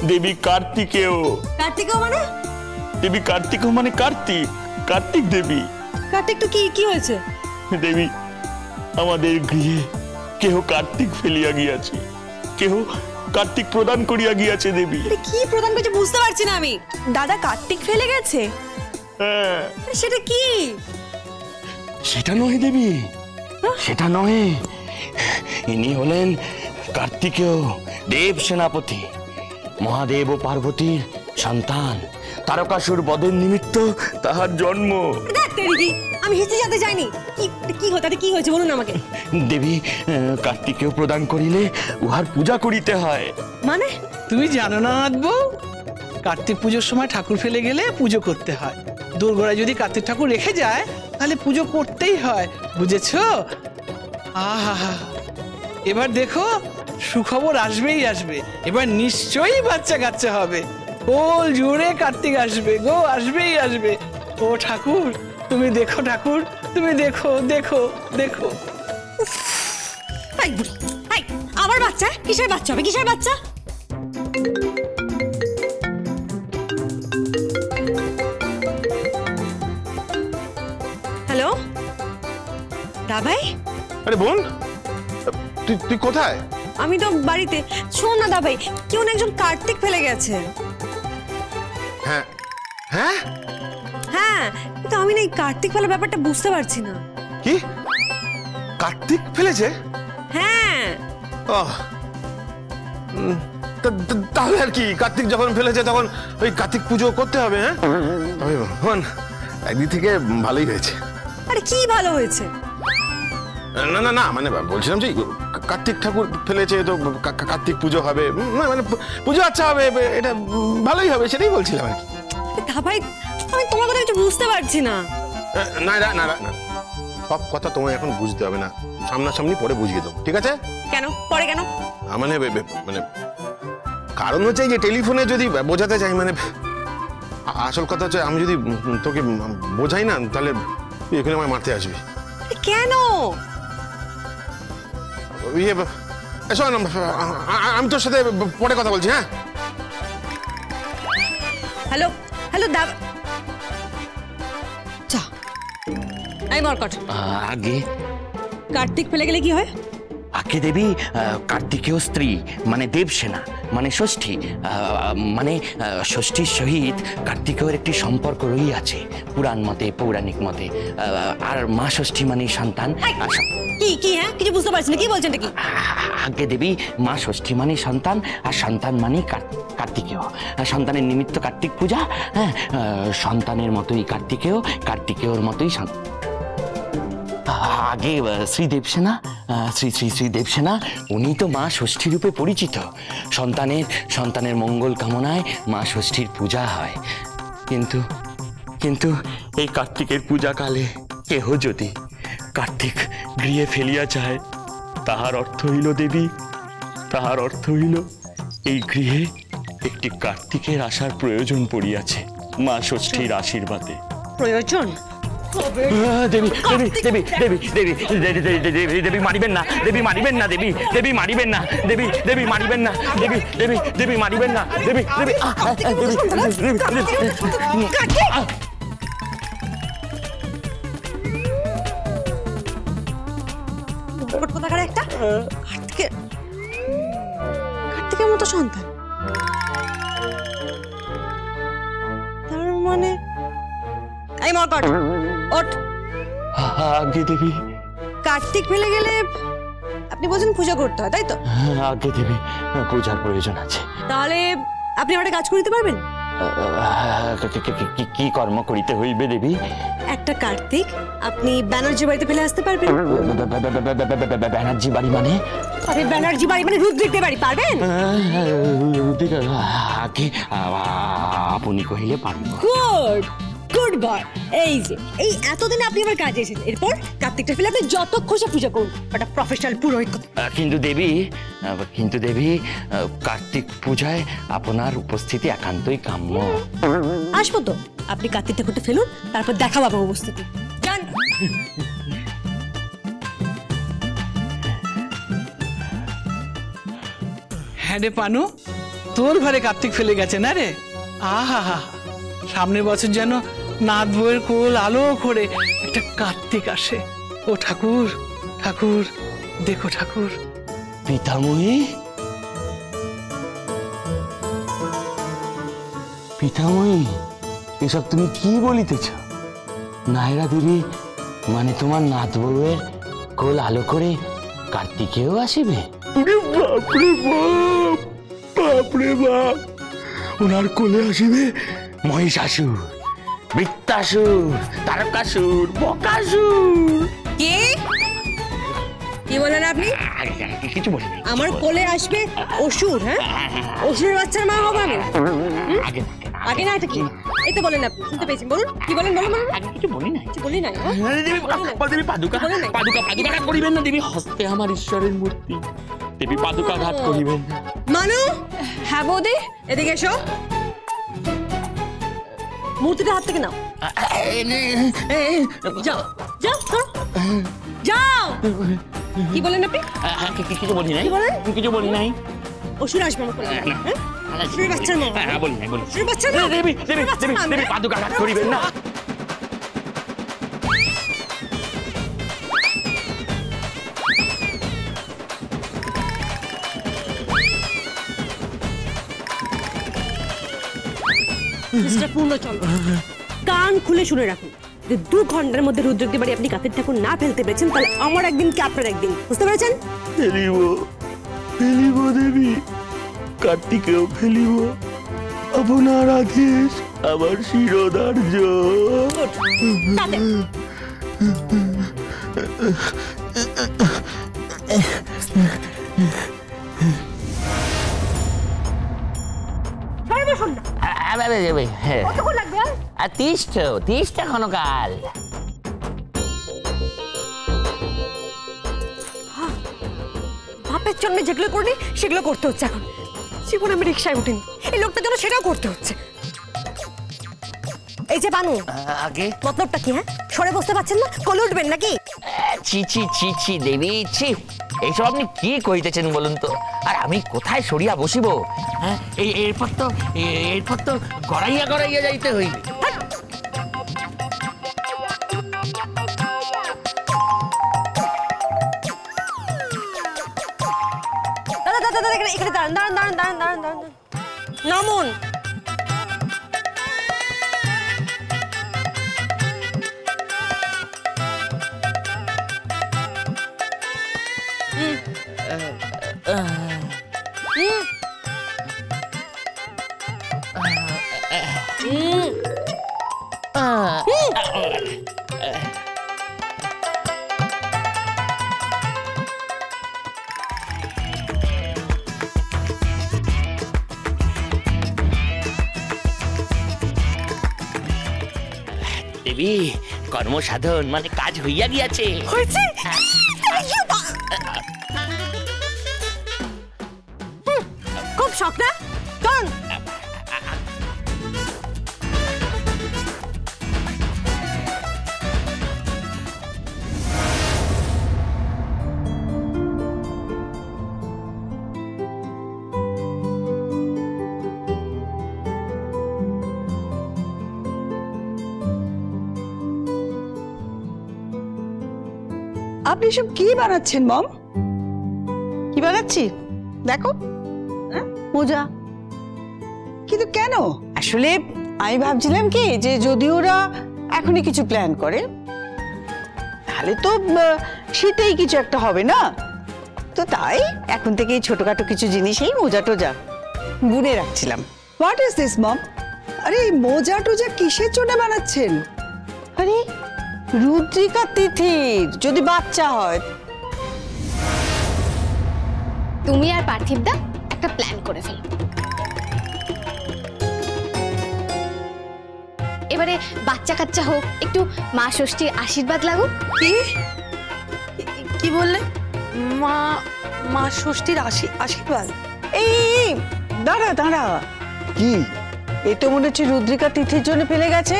দেবী কার্তিকেয়। কার্তিকেয় মানে? দেবী কার্তিকেয় মানে কার্তিক, কার্তিক দেবী। কার্তিক তো কি হয়েছে? দেবী আমাদের গৃহে কেহ কার্তিক ফেলিয়া গিয়াছে, কেহ কার্তিক প্রদান করিয়া গিয়াছে দেবী। কি প্রদান করছে বুঝতে পারছি না আমি। দাদা কার্তিক ফেলে গেছে? হ্যাঁ। সেটা কি? সেটা নয় দেবী, সেটা নয়। ইনি হলেন কার্তিকেয় দেব সেনাপতি, মহাদেব ও পার্বতীর সন্তান। তারকাসুর বধের নিমিত্ত তাহার জন্ম। আমি হিস্ট্রি জানতে চাইনি। কি হতে কি হয়েছে বলুন আমাকে। দেবী কার্তিকেয় প্রদান করিলে উহার পূজা করিতে হয়। মানে? তুমি জানো না আদবো, কার্তিক পুজোর সময় ঠাকুর ফেলে গেলে পুজো করতে হয়। দোরগোড়ায় যদি কার্তিক ঠাকুর রেখে যায় তাহলে পুজো করতেই হয়, বুঝেছো? আহা, এবার দেখো সুখবর আসবেই আসবে। এবার নিশ্চয়ই বাচ্চা কাচ্চা হবে। কোল জুড়ে কার্তিক আসবে গো, আসবেই আসবে। ও ঠাকুর তুমি দেখো, ঠাকুর তুমি দেখো দেখো দেখো। আমার বাচ্চা? কিসের বাচ্চা হবে? কিসের বাচ্চা? হ্যালো দাবাই। আরে বোন, তুই কোথায়? আমি তো বাড়িতে। শোন না দাবাই, কেউ না একজন কার্তিক ফেলে গেছে। হ্যাঁ হ্যাঁ হ্যাঁ, কিন্তু আমি না এই কার্তিক ফেলার ব্যাপারটা বুঝতে পারছি না। কি কার্তিক ফেলেছে? হ্যাঁ। তাহলে আর কি, কার্তিক যখন ফেলেছে তখন ওই কার্তিক পুজো করতে হবে। হ্যাঁ তবে বোন একদিক থেকে ভালোই হয়েছে। আরে কি ভালো হয়েছে? না না না, মানে বলছিলাম যে কার্তিক ঠাকুর ফেলেছে তো কার্তিক পুজো হবে, মানে পুজো আচ্ছা হবে, এটা ভালোই হবে, সেটাই বলছিলাম আর কি। দাবাই আমি তোমার কথা কিছু বুঝতে পারছি না। না না না না, সব কথা তোমায় এখন বুঝতে হবে না, সামনাসামনি পরে বুঝিয়ে দেবো, ঠিক আছে? কেন পরে কেন? মানে মানে কারণ হচ্ছে যে টেলিফোনে যদি বোঝাতে চাই, মানে আসল কথা হচ্ছে আমি যদি তোকে বোঝাই না তাহলে তুই এখানে আমায় মারতে আসবি। কেন? শোন, আমি তোর সাথে পরে কথা বলছি। হ্যাঁ হ্যালো হ্যালো দাবা। চা এই মরকট। আগে কার্তিক ফেলে গেলে কি হয়? আগে দেবী কার্তিকেয় স্ত্রী মানে দেবসেনা মানে ষষ্ঠী, মানে ষষ্ঠীর সহিত কার্তিকেয়ের একটি সম্পর্ক রহিয়াছে পুরাণ মতে, পৌরাণিক মতে। আর মা ষষ্ঠী মানে সন্তান। কি কি? হ্যাঁ কিছু বুঝতে পারছি না, কি বলছেন? কি আগে দেবী মা ষষ্ঠী মানে সন্তান, আর সন্তান মানে কার্তিকেয়। সন্তানের নিমিত্ত কার্তিক পূজা। হ্যাঁ সন্তানের মতোই কার্তিকেয়, কার্তিকেয়র মতোই আগে শ্রী দেবসেনা, শ্রী দেবসেনা উনি তো মা ষষ্ঠী রূপে পরিচিত। সন্তানের মঙ্গল কামনায় মা ষষ্ঠীর পূজা হয়। কিন্তু কিন্তু এই কার্তিকের পূজাকালে কেহ যদি কার্তিক গৃহে ফেলিয়া যায়, তাহার অর্থ হইল দেবী, তাহার অর্থ হইল এই গৃহে একটি কার্তিকের আসার প্রয়োজন পড়িয়াছে মা ষষ্ঠীর আশীর্বাদে। প্রয়োজন? দেবী দেবী দেবী দেবী দেবী দেবী দেবী মারিবেন না, দেবী মারিবেন না, দেবী দেবী মারিবেন না, দেবী দেবী মারিবেন না, দেবী দেবী দেবী মারিবেন না, দেবী দেবী একটা কার্তিকের মতো সন্তান, তার মানে এই মরকট ওঠ। আগে দেবী কার্তিক ফেলে গেলে আপনি বলছেন পূজা করতে হয়, তাই তো? আগে দেবী পূজার প্রয়োজন আছে। তাহলে আপনি একটা কাজ করতে পারবেন? কি কর্ম করিতে হইবে দেবী? একটা কার্তিক আপনি ব্যানার্জি বাড়িতে ফেলে আসতে পারবেন। ব্যানার্জি বাড়ি মানে? আরে ব্যানার্জি বাড়ি মানে রুদ্রিকের বাড়ি, পারবেন? আগে আপনি কহিলে পারব। Good good boy. এই যে এই এতদিন আপনি আমার কাজে এসেছেন, এরপর কার্তিকটা ফেলে আপনি যত খুশি পূজা করুন, ওটা প্রফেশনাল পুরোহিত। কিন্তু দেবী কার্তিক পূজায় আপনার উপস্থিতি একান্তই কাম্য। আসবো তো, আপনি কার্তিক ঠাকুরটা ফেলুন, তারপর দেখাবো আমার উপস্থিতি। যান। হ্যাঁ রে পানু, তোর ঘরে কার্তিক ফেলে গেছে না রে? আহা হা, সামনের বছর যেন নাত বউয়ের কোল আলো করে একটা কার্তিক আসে। ও ঠাকুর, ঠাকুর দেখো ঠাকুর। পিতামহী, পিতামহী, এসব তুমি কি বলিতেছ? নায়রা দেবী মানে তোমার নাত বউয়ের কোল আলো করে কার্তিকেও আসিবে? বাপরে বাপ, বাপরে বাপ, ওনার কোলে আসিবে মহিষাসুর, বৃত্তাসুর, তারকাসুর, বকাসুর। কি কি বলেন আপনি? কিছু বলি নাই। আমার কোলে আসবে অসুর? হ্যাঁ, অসুরের বাচ্চার মা হবে আমি? আগে আগে না, এটা কি? এই তো বলেন আপনি, শুনতে পেয়েছি, বলুন কি বলেন, বলুন বলুন। আগে কিছু বলি নাই। কিছু বলি নাই? হ্যাঁ? দেবী দেবী পাদুকা বলে নাই। পাদুকা পাদুকা ঘাত করিবেন না দেবী, হস্তে আমার ঈশ্বরের মূর্তি, দেবী পাদুকা ঘাত করিবেন না। মানু, হ্যাঁ বৌদি। এদিকে এসো। মূর্তিটা হাত থেকে নাও। যাও যাও সরো। যাও। কি বলেন আপনি? কিছু বলি নাই, কি বলেন? কিছু বলি নাই। অসুর আসবে আমার কোলে। হ্যাঁ? অসুরের বাচ্চার মা। বলি নাই, বলি। অসুরের বাচ্চার মা। দেবী দেবী অসুরের বাচ্চার দেবী মা। দেবী পাদুকা ঘাত করিবেন না। মিস্টার পূর্ণচন্দ্র, কান খুলে শুনে রাখুন যে 2 ঘন্টার মধ্যে রুদ্রকে বাড়ি আপনি কাতের ঠাকুর না ফেলতে পেরেছেন, তাহলে আমার একদিন কি আপনার একদিন, বুঝতে পেরেছেন? ফেলিব, ফেলিব দেবী, কার্তিকেও ফেলিব। আপনার আদেশ আমার শিরোধার্য। তাতে সরে বসুন না। কতক্ষণ লাগবে? আর 30টা ক্ষণকাল। বাপের জন্য যেগুলো করিনি সেগুলো করতে হচ্ছে এখন। জীবনে আমি রিক্সায় উঠিনি, এই লোকটার জন্য সেটাও করতে হচ্ছে। এই যে বানু, আগে মতলবটা কি? হ্যাঁ, সরে বসতে পারছেন না? কোলে উঠবেন নাকি? ছি ছি ছি ছি দেবী, ছি, এইসব আপনি কি কইতেছেন বলুন তো? আর আমি কোথায় সরিয়া বসিব? হ্যাঁ, এরপর তো গড়াইয়া গড়াইয়া যাইতে হইবে। দাদা দাদা দাদা, এখানে দাঁড়ান দাঁড়ান দাঁড়ান দাঁড়ান দাঁড়ান দাঁড়ান। নামুন। দেবী, কর্মসাধন মানে কাজ হইয়া গিয়াছে। হয়েছে? খুব শখ না? চলুন। আপনি সব কি বানাচ্ছেন মম? কি বানাচ্ছি দেখো। মোজা। কিন্তু কেন? আসলে আমি ভাবছিলাম কি যে যদি ওরা এখনই কিছু প্ল্যান করে তাহলে তো শীতেই কিছু একটা হবে না, তো তাই এখন থেকে ছোটখাটো কিছু জিনিসই মোজা টোজা বুনে রাখছিলাম। হোয়াট ইজ দিস মম? আরে এই মোজা টোজা কিসের জন্য বানাচ্ছেন? আরে রুদ্রিকা তিথির যদি বাচ্চা হয়। তুমি আর পার্থিবদা একটা প্ল্যান করে ফেলো। এবারে বাচ্চা কাচ্চা হোক, একটু মা ষষ্ঠীর আশীর্বাদ লাগুক। কি কি বললে? মা ষষ্ঠীর আশীর্বাদ? এই দাঁড়া দাঁড়া, কি? এ তো মনে হচ্ছে রুদ্রিকা তিথির জন্য ফেলে গেছে।